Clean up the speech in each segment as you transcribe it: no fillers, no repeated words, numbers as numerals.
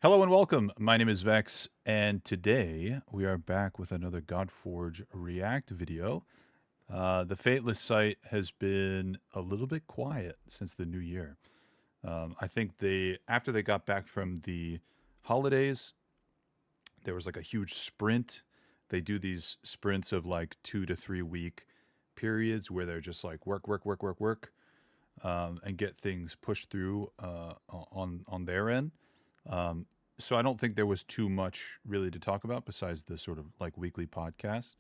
Hello and welcome. My name is Vex, and today we are back with another Godforge React video. The Fateless site has been a little bit quiet since the new year. I think after they got back from the holidays, there was like a huge sprint. They do these sprints of like 2 to 3 week periods where they're just like work, and get things pushed through on their end. So I don't think there was too much really to talk about besides the sort of like weekly podcast.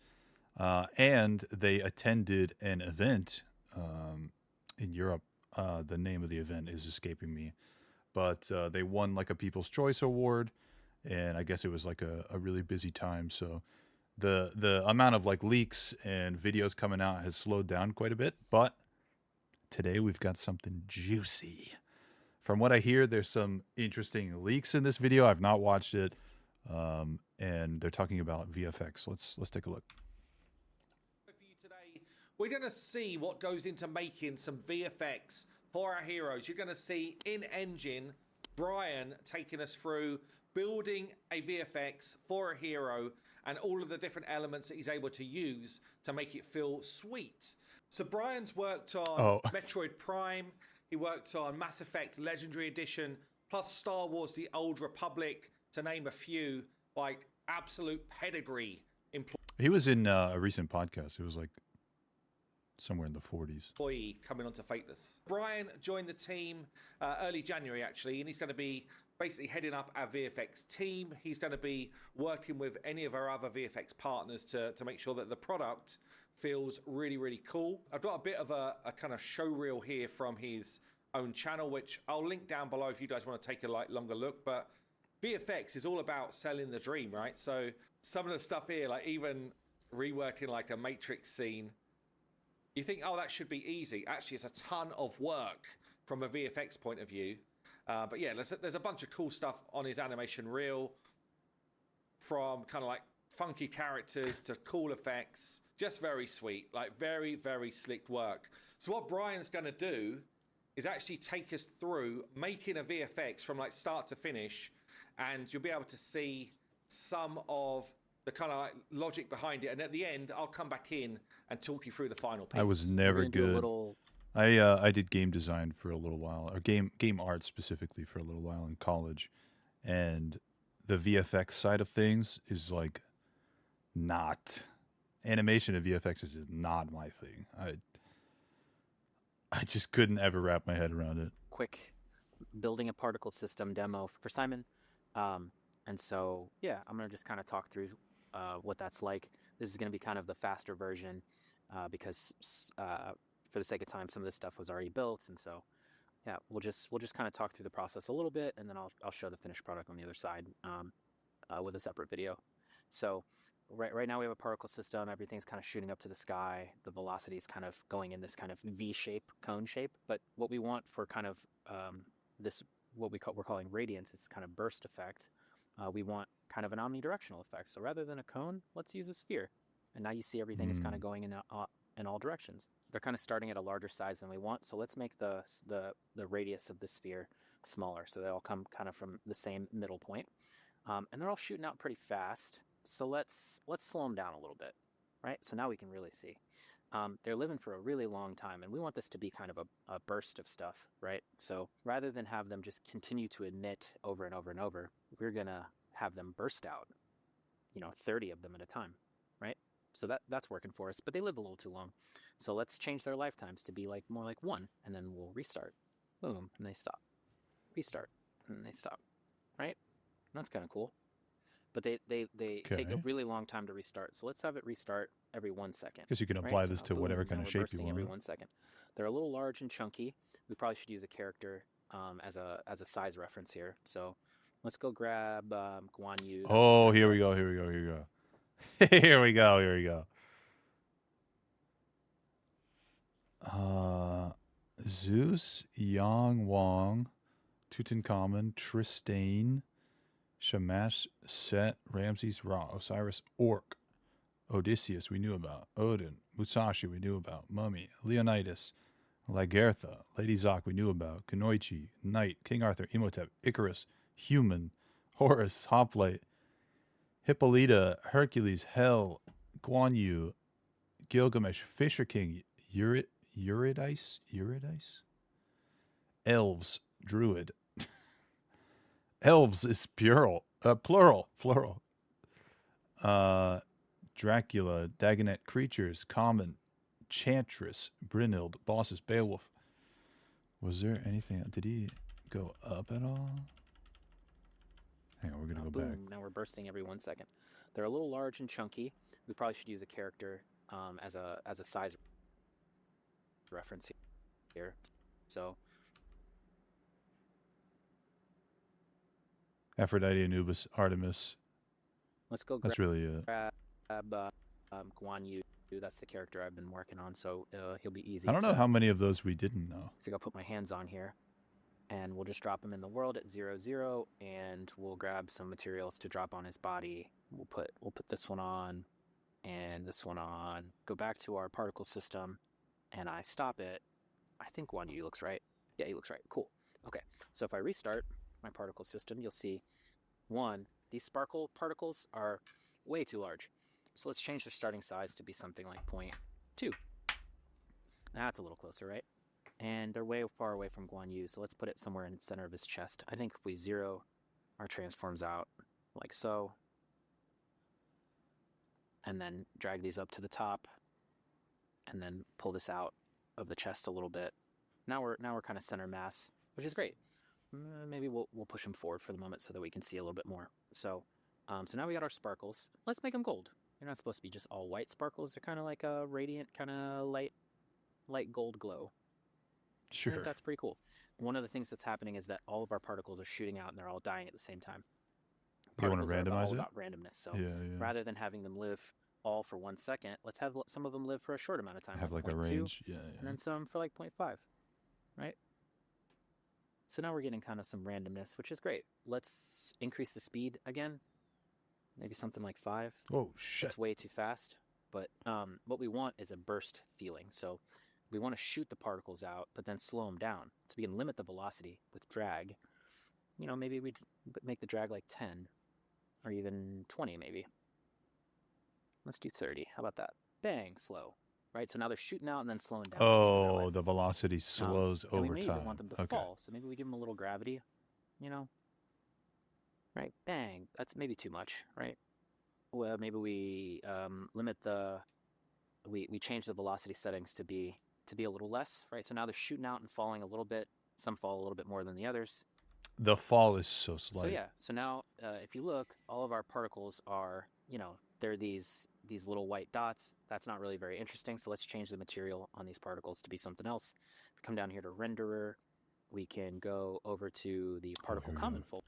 And they attended an event in Europe. The name of the event is escaping me, but they won like a People's Choice Award, and I guess it was like a really busy time. So the amount of like leaks and videos coming out has slowed down quite a bit. But today we've got something juicy. From what I hear, there's some interesting leaks in this video. I've not watched it, and they're talking about VFX. Let's take a look. For you today, we're going to see what goes into making some VFX for our heroes. You're going to see in engine Brian taking us through building a VFX for a hero and all of the different elements that he's able to use to make it feel sweet. So Brian's worked on Metroid Prime. He worked on Mass Effect Legendary Edition, plus Star Wars The Old Republic, to name a few, like absolute pedigree He was in a recent podcast. It was like somewhere in the 40s. employee coming onto Fateless. Brian joined the team early January, actually, and he's going to be basically heading up our VFX team. He's going to be working with any of our other VFX partners to make sure that the product feels really, really cool. I've got a bit of a kind of show reel here from his own channel, which I'll link down below if you guys want to take a longer look. But VFX is all about selling the dream, right? So some of the stuff here, like even reworking like a Matrix scene, you think, oh, that should be easy. Actually, it's a ton of work from a VFX point of view. But yeah, there's a bunch of cool stuff on his animation reel, from kind of like funky characters to cool effects. Just very sweet, like very, very slick work. So what Brian's going to do is actually take us through making a VFX from like start to finish, and you'll be able to see some of the kind of like logic behind it. And at the end, I'll come back in and talk you through the final piece. I was never good. I did game design for a little while, or game art specifically for a little while in college, and the VFX side of things is like not animation of VFX is not my thing. I just couldn't ever wrap my head around it. Quick building a particle system demo for Simon. And so, yeah, I'm going to just kind of talk through what that's like. This is going to be kind of the faster version because for the sake of time, some of this stuff was already built. And so, yeah, we'll just kind of talk through the process a little bit, and then I'll show the finished product on the other side with a separate video. So right now we have a particle system. Everything's kind of shooting up to the sky. The velocity is kind of going in this kind of V-shape, cone shape. But what we want for kind of this, what we're calling radiance, is kind of burst effect. We want kind of an omnidirectional effect. So rather than a cone, let's use a sphere. And now you see everything is kind of going in all directions. They're kind of starting at a larger size than we want. So let's make the radius of the sphere smaller, so they all come kind of from the same middle point. And they're all shooting out pretty fast. So let's slow them down a little bit, right? So now we can really see. They're living for a really long time, and we want this to be kind of a burst of stuff, right? So rather than have them just continue to emit over and over and over, we're going to have them burst out, 30 of them at a time, right? So that's working for us, but they live a little too long. So let's change their lifetimes to be like more like 1, and then we'll restart. Boom, and they stop. Restart, and they stop, right? And that's kind of cool. But they take a really long time to restart. So let's have it restart every 1 second. Because you can apply this to whatever kind of shape you want. Every 1 second. They're a little large and chunky. We probably should use a character as a size reference here. So let's go grab Guan Yu. Oh, here we go. Here we go. Zeus, Yang Wang, Tutankhamun, Tristane, Shamash, Set, Ramses, Ra, Osiris, Orc, Odysseus we knew about, Odin, Musashi we knew about, Mummy, Leonidas, Lagertha, Lady Zoc we knew about, Kunoichi, Knight, King Arthur, Imhotep, Icarus, Human, Horus, Hoplite, Hippolyta, Hercules, Hel, Guan Yu, Gilgamesh, Fisher King, Eurydice, Elves, Druid. Elves is plural. Plural. Dracula, Dagonet, Creatures, Common, Chantress, Brynhild, Bosses, Beowulf. Was there anything? Did he go up at all? Hang on, we're gonna go boom, back. Now we're bursting every 1 second. They're a little large and chunky. We probably should use a character as a size reference here. So Aphrodite, Anubis, Artemis. let's go That's really grab Guan Yu. That's the character I've been working on, so he'll be easy. I don't know how many of those we didn't know. So I'll put my hands on here, and we'll just drop him in the world at 0, 0, and we'll grab some materials to drop on his body. We'll put this one on, and this one on. Go back to our particle system, and I stop it. I think Guan Yu looks right. Yeah, he looks right. Cool. Okay, so if I restart my particle system, you'll see, one, these sparkle particles are way too large. So let's change their starting size to be something like 0.2. Now that's a little closer, right? And they're way far away from Guan Yu, so let's put it somewhere in the center of his chest. I think if we zero our transforms out like so, and then drag these up to the top, and then pull this out of the chest a little bit. Now we're kind of center mass, which is great. Maybe we'll push them forward for the moment so that we can see a little bit more. So now we got our sparkles. Let's make them gold. They're not supposed to be just all white sparkles. They're kind of like a radiant, kind of light gold glow. Sure. I think that's pretty cool. One of the things that's happening is that all of our particles are shooting out and they're all dying at the same time. You want to Particles are randomize all it? about randomness. So Yeah. rather than having them live all for 1 second, let's have some of them live for a short amount of time. Have like a 0.2, range. Yeah. and then some for like 0.5, right? So now we're getting kind of some randomness, which is great. Let's increase the speed again. Maybe something like 5. Oh, shit. That's way too fast. But what we want is a burst feeling. So we want to shoot the particles out, but then slow them down. So we can limit the velocity with drag. You know, maybe we'd make the drag like 10 or even 20 maybe. Let's do 30. How about that? Bang, slow. Right? So now they're shooting out and then slowing down. Oh, the velocity slows and over we may time. even want them to fall. So maybe we give them a little gravity, you know? Right? Bang. That's maybe too much, right? Well, maybe we limit the... We change the velocity settings to be a little less, right? So now they're shooting out and falling a little bit. Some fall a little bit more than the others. The fall is so slight. So yeah, so now if you look, all of our particles are, you know, they're these little white dots. That's not really very interesting. So let's change the material on these particles to be something else. If we come down here to renderer, we can go over to the particle common folder.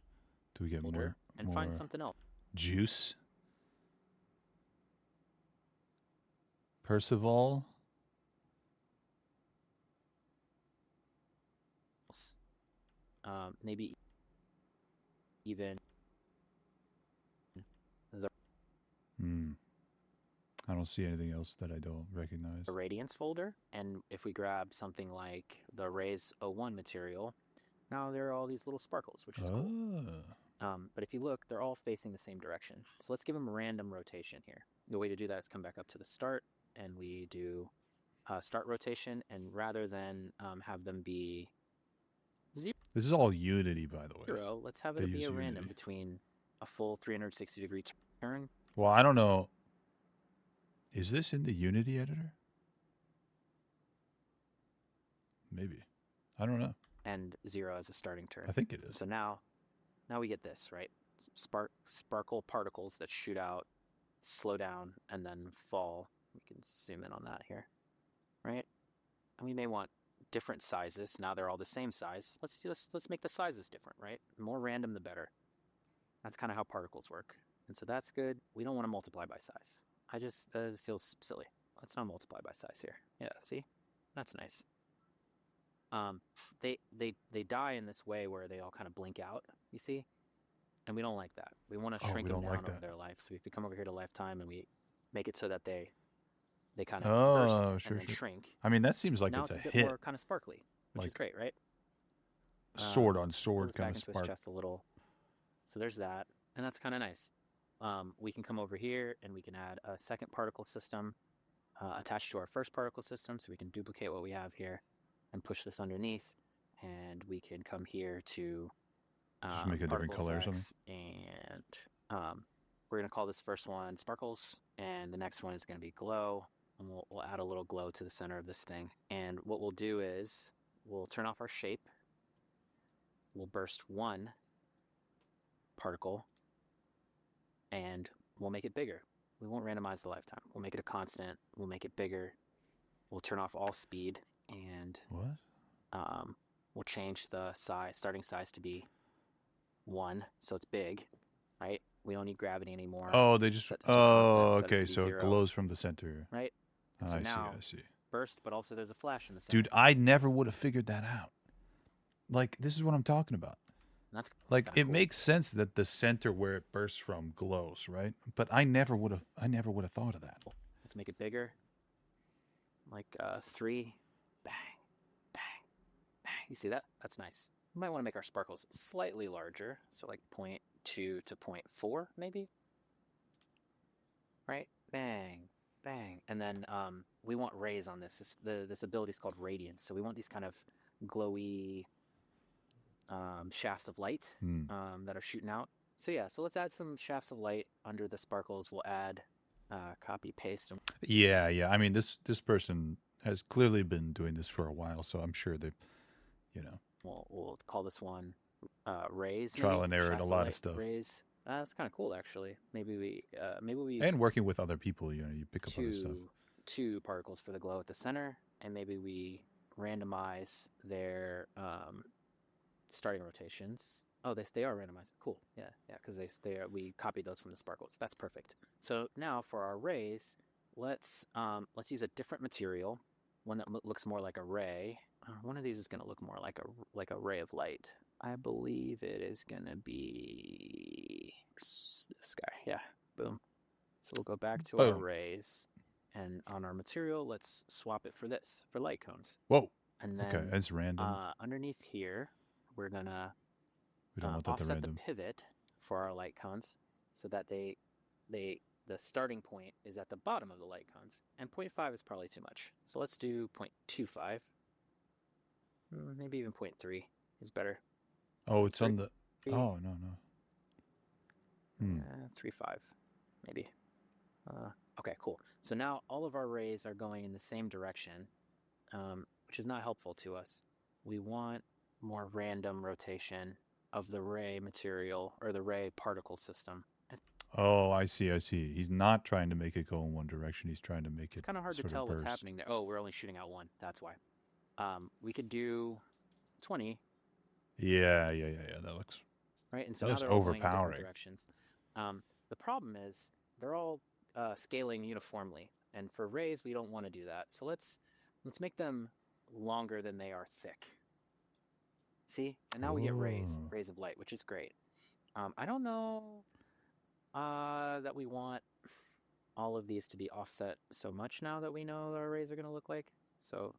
Do we get more? And find something else. Juice. Percival. Maybe even the I don't see anything else that I don't recognize. The radiance folder, and if we grab something like the rays 01 material, now there are all these little sparkles, which is cool. But if you look, they're all facing the same direction. So let's give them a random rotation here. The way to do that is come back up to the start, and we do start rotation, and rather than have them be 0, this is all Unity, by the way. let's have it be a random between a full 360-degree turn. Well, I don't know. Is this in the Unity editor? Maybe. I don't know. And 0 as a starting turn. I think it is. So now we get this, right? Sparkle particles that shoot out, slow down, and then fall. We can zoom in on that here, right? And we may want different sizes. Now they're all the same size. Let's make the sizes different, right? The more random, the better. That's kind of how particles work. And so that's good. We don't want to multiply by size. It feels silly. Let's not multiply by size here. Yeah, see? That's nice. They die in this way where they all kind of blink out, you see? And we don't like that. We want to shrink them down over their life. So if we come over here to lifetime and we make it so that they kind of burst and then shrink. I mean, that seems like now it's a bit hit. more kind of sparkly, which is great, right? Sword on sword kind of of spark. chest a little. So there's that, and that's kind of nice. We can come over here and we can add a second particle system attached to our first particle system, so we can duplicate what we have here and push this underneath, and we can come here to Just make a different particle color or something. effects, and we're going to call this first one sparkles, and the next one is going to be glow, and we'll add a little glow to the center of this thing. And what we'll do is we'll turn off our shape, we'll burst one particle, and we'll make it bigger. We won't randomize the lifetime. We'll make it a constant. We'll make it bigger. We'll turn off all speed, and What? we'll change the starting size to be 1, so it's big, right? We don't need gravity anymore. Oh, they just. Oh, okay. So it glows from the center. Right. And so now, I see. Burst, but also there's a flash in the center. Dude, I never would have figured that out. Like, this is what I'm talking about. That's like, it makes sense that the center where it bursts from glows, right? But I never would have thought of that. Let's make it bigger. Like 3, bang, bang, bang. You see that? That's nice. We might want to make our sparkles slightly larger, so like 0.2 to 0.4 maybe. Right? Bang, bang. And then we want rays on this. This ability is called radiance, so we want these kind of glowy shafts of light that are shooting out. So yeah, so let's add some shafts of light under the sparkles. We'll add copy paste. Yeah. I mean, this person has clearly been doing this for a while, so I'm sure they, We'll call this one rays. Trial and error and a lot of stuff. Rays. That's kind of cool, actually. Maybe we and working with other people, you pick up other stuff. 2 particles for the glow at the center, and maybe we randomize their starting rotations. Oh, they are randomized. Cool. Yeah, because we copied those from the sparkles. That's perfect. So now for our rays, let's use a different material, one that looks more like a ray. One of these is going to look more like a ray of light. I believe it is going to be this guy. Yeah, boom. So we'll go back to our rays, and on our material, let's swap it for light cones. Whoa. And then okay, it's random. Underneath here, we're gonna we don't want that offset random. the pivot for our light cones, so that the starting point is at the bottom of the light cones, and 0.5 is probably too much. So let's do 0.25. Maybe even 0.3 is better. Oh, it's on the. Oh no. 3.5, maybe. Okay, cool. So now all of our rays are going in the same direction, which is not helpful to us. We want more random rotation of the ray material or the ray particle system. Oh, I see. He's not trying to make it go in one direction. He's trying to make it. It's kind of hard to tell what's happening there. Oh, we're only shooting out 1. That's why. We could do 20. Yeah. That looks. Right, and so that now they're overpowering. All going in different directions. The problem is they're all scaling uniformly, and for rays we don't want to do that. So let's make them longer than they are thick. See, and now we get rays of light, which is great. I don't know that we want all of these to be offset so much now that we know what our rays are going to look like. So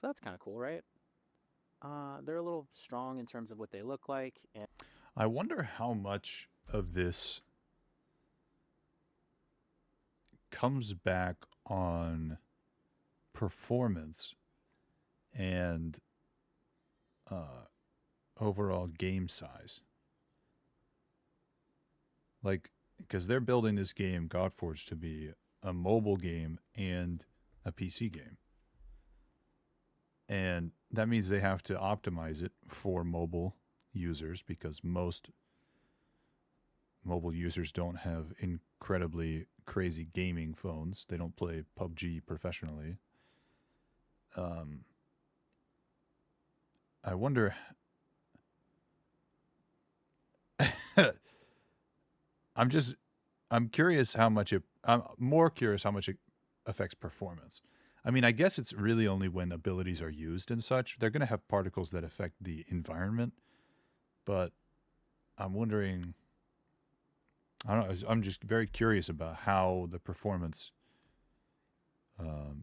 that's kind of cool, right? They're a little strong in terms of what they look like. And I wonder how much of this comes back on performance and overall game size. Like, because they're building this game, Godforge, to be a mobile game and a PC game. And that means they have to optimize it for mobile users, because most mobile users don't have incredibly crazy gaming phones. They don't play PUBG professionally. I wonder. I'm curious how much I'm more curious how much it affects performance. I mean, I guess it's really only when abilities are used and such. They're going to have particles that affect the environment, but I'm wondering. I don't know. I'm just very curious about how the performance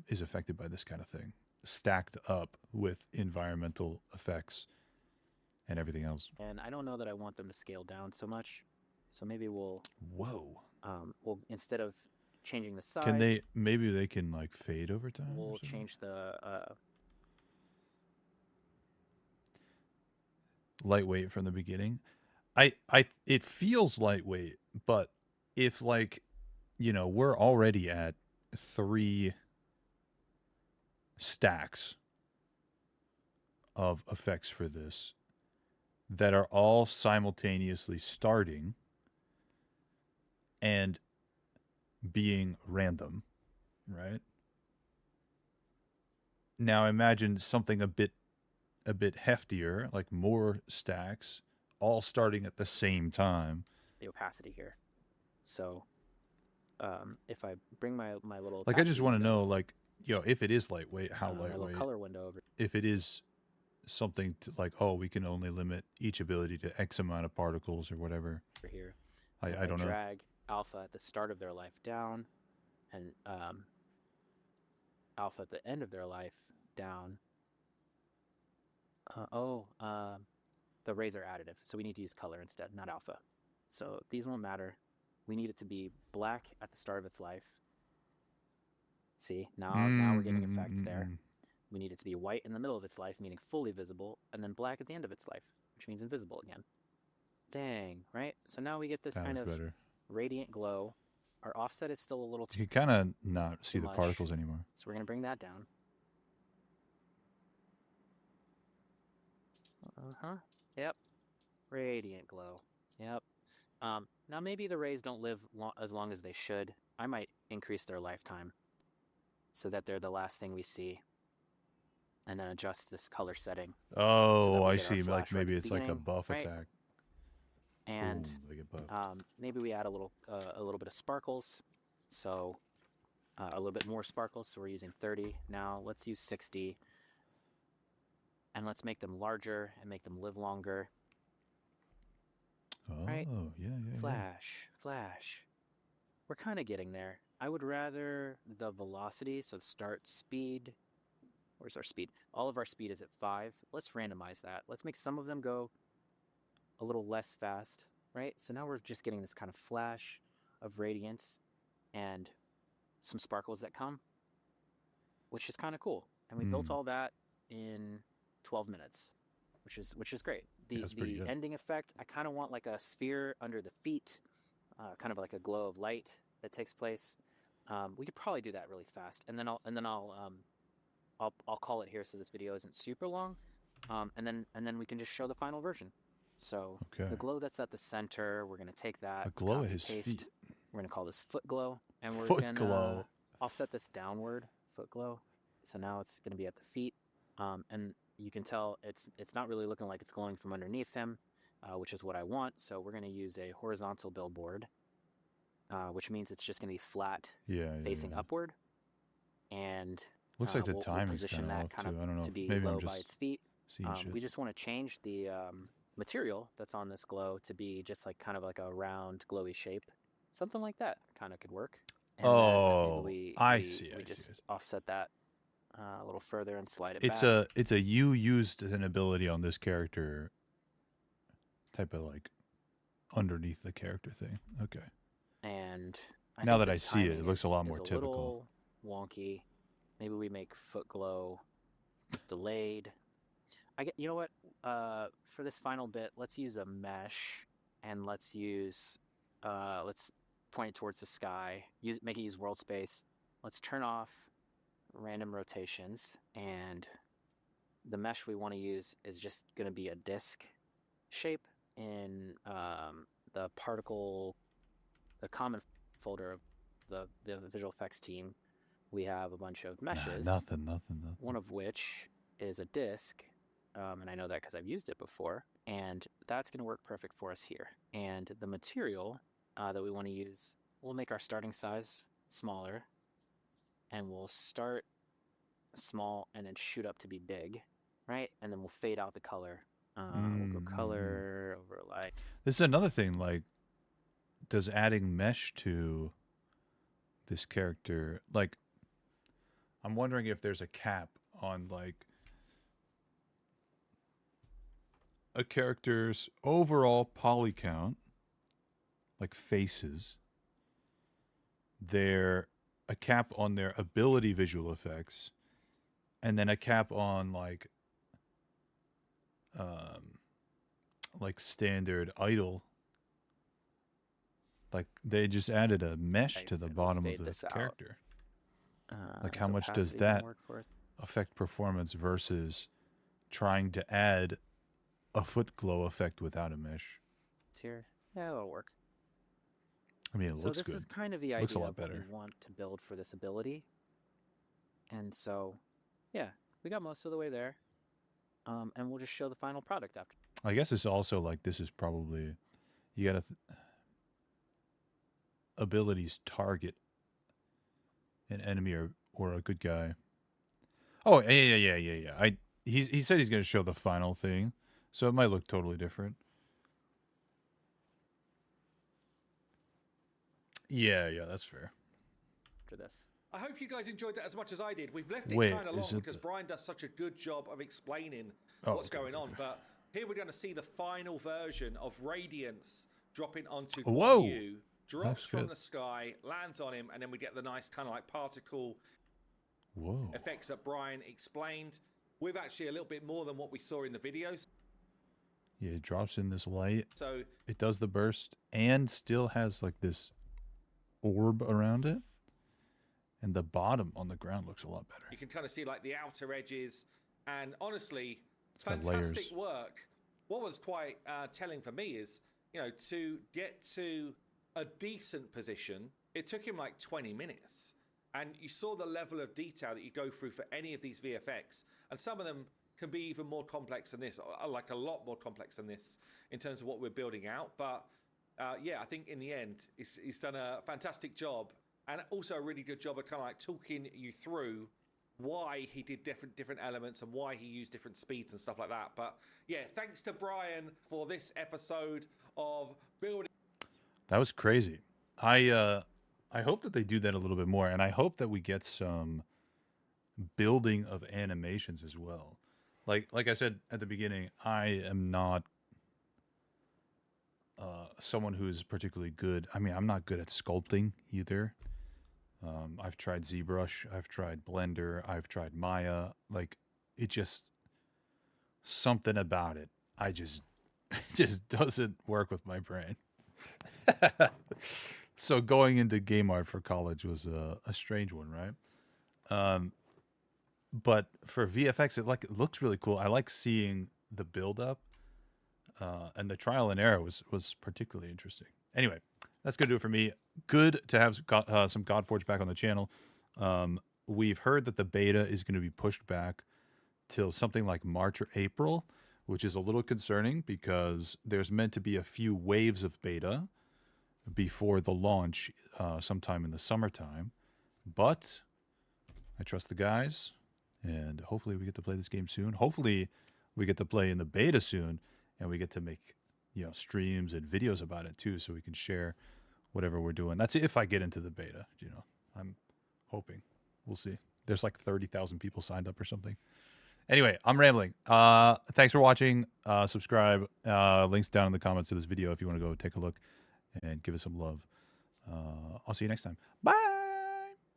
is affected by this kind of thing, stacked up with environmental effects and everything else. And I don't know that I want them to scale down so much. So maybe we'll Whoa. instead of changing the size, Can they? Maybe they can like fade over time. we'll change the lightweight from the beginning. It feels lightweight, but if like, we're already at 3 stacks of effects for this that are all simultaneously starting and being random, right? Now imagine something a bit heftier, like more stacks, all starting at the same time. the opacity here. So if I bring my little Like I just want to window, know, like, if it is lightweight, how my little lightweight? color window over If it is something to like, oh, we can only limit each ability to X amount of particles or whatever. here. I don't know. Drag alpha at the start of their life down, and alpha at the end of their life down. The rays are additive, so we need to use color instead, not alpha. So these won't matter. We need it to be black at the start of its life. See, now we're getting effects there. We need it to be white in the middle of its life, meaning fully visible, and then black at the end of its life, which means invisible again. Dang, right? So now we get this kind of better. Radiant glow. Our offset is still a little too You can kind of not see the much. particles anymore. So we're going to bring that down. Yep. Radiant glow. Yep. Now maybe the rays don't live as long as they should. I might increase their lifetime so that they're the last thing we see, and then adjust this color setting. Oh, I see. Like maybe it's like a buff right? attack. And boom, they get buffed. maybe we add a little bit of sparkles. So a little bit more sparkles. So we're using 30 now. Let's use 60, and let's make them larger and make them live longer. Oh, right? yeah. Flash. We're kind of getting there. I would rather the velocity, so start speed. Where's our speed? All of our speed is at 5. Let's randomize that. Let's make some of them go a little less fast, right? So now we're just getting this kind of flash of radiance and some sparkles that come, which is kind of cool. And we built all that in 12 minutes, which is great. The ending effect, I kind of want like a sphere under the feet, kind of like a glow of light that takes place. We could probably do that really fast, and then I'll call it here so this video isn't super long, and then we can just show the final version. So the glow that's at the center, we're gonna take that, a glow at his feet. We're gonna call this foot glow, and we're gonna offset this downward, foot glow. So now it's gonna be at the feet, and you can tell it's not really looking like it's glowing from underneath him, which is what I want. So we're gonna use a horizontal billboard, which means it's just gonna be flat, facing upward, and looks like the we'll timing's position that kind of I don't know. to be Maybe low by its feet. Shit. We just want to change the material that's on this glow to be just like kind of like a round glowy shape. Something like that kind of could work. And I see. We just offset that a little further and slide it back. It's a you used an ability on this character type of like underneath the character thing. Okay. And now that I see it, it looks a lot more typical. Little wonky. Maybe we make foot glow delayed. You know what? For this final bit, let's use a mesh, and let's point it towards the sky. Make it use world space. Let's turn off random rotations, and the mesh we want to use is just going to be a disk shape in the common folder of the visual effects team. We have a bunch of meshes. Nothing. One of which is a disk. And I know that because I've used it before, and that's going to work perfect for us here. And the material that we want to use, we'll make our starting size smaller, and we'll start small and then shoot up to be big, right? And then we'll fade out the color. We'll go color over light. This is another thing, like, does adding mesh to this character, like, I'm wondering if there's a cap on, like, a character's overall poly count like faces, a cap on their ability visual effects, and then a cap on like standard idle. Like they just added a mesh Nice, to the and we'll bottom of fade the this out. character. Like Is how much does opacity gonna that work for us? affect performance versus trying to add a foot glow effect without a mesh? It's here. Yeah, it'll work. I mean, it So looks this good. is kind of the Looks a idea lot of what we better. want to build for this ability. And so, yeah, we got most of the way there. And we'll just show the final product after. I guess it's also like this is probably you gotta abilities target an enemy or a good guy. Oh yeah. He said he's gonna show the final thing, so it might look totally different. Yeah, that's fair. After this. I hope you guys enjoyed that as much as I did. We've left it Wait, kind of long is it because Brian does such a good job of explaining what's going on. But here we're going to see the final version of Radiance dropping onto Whoa. Guan Yu, drops That's from good. the sky, lands on him, and then we get the nice kind of like particle Whoa. effects that Brian explained. With actually a little bit more than what we saw in the videos. Yeah, it drops in this light. So it does the burst and still has like this orb around it. And the bottom on the ground looks a lot better. you can kind of see like the outer edges, and honestly, It's got fantastic layers. work. What was quite telling for me is, you know, to get to a decent position, it took him like 20 minutes. And you saw the level of detail that you go through for any of these VFX. And some of them can be even more complex than this, or like a lot more complex than this in terms of what we're building out. But yeah, I think in the end, he's done a fantastic job. And also a really good job of kind of like talking you through why he did different elements and why he used different speeds and stuff like that. But yeah, thanks to Brian for this episode of building. That was crazy. I hope that they do that a little bit more, and I hope that we get some building of animations as well. Like I said at the beginning, I am not someone who is particularly good. I mean, I'm not good at sculpting either. I've tried ZBrush, I've tried Blender, I've tried Maya. Like, it just something about it. It just doesn't work with my brain. So going into game art for college was a strange one, right? But for VFX, it looks really cool. I like seeing the build up, and the trial and error was particularly interesting. Anyway, that's gonna do it for me. Good to have some Godforge back on the channel. We've heard that the beta is going to be pushed back till something like March or April, which is a little concerning because there's meant to be a few waves of beta before the launch sometime in the summertime. But I trust the guys, and hopefully we get to play this game soon. Hopefully we get to play in the beta soon, and we get to make streams and videos about it too, so we can share whatever we're doing. That's if I get into the beta. I'm hoping. We'll see. There's like 30,000 people signed up or something. Anyway, I'm rambling. Thanks for watching. Subscribe. Links down in the comments to this video if you want to go take a look and give it some love. I'll see you next time. Bye.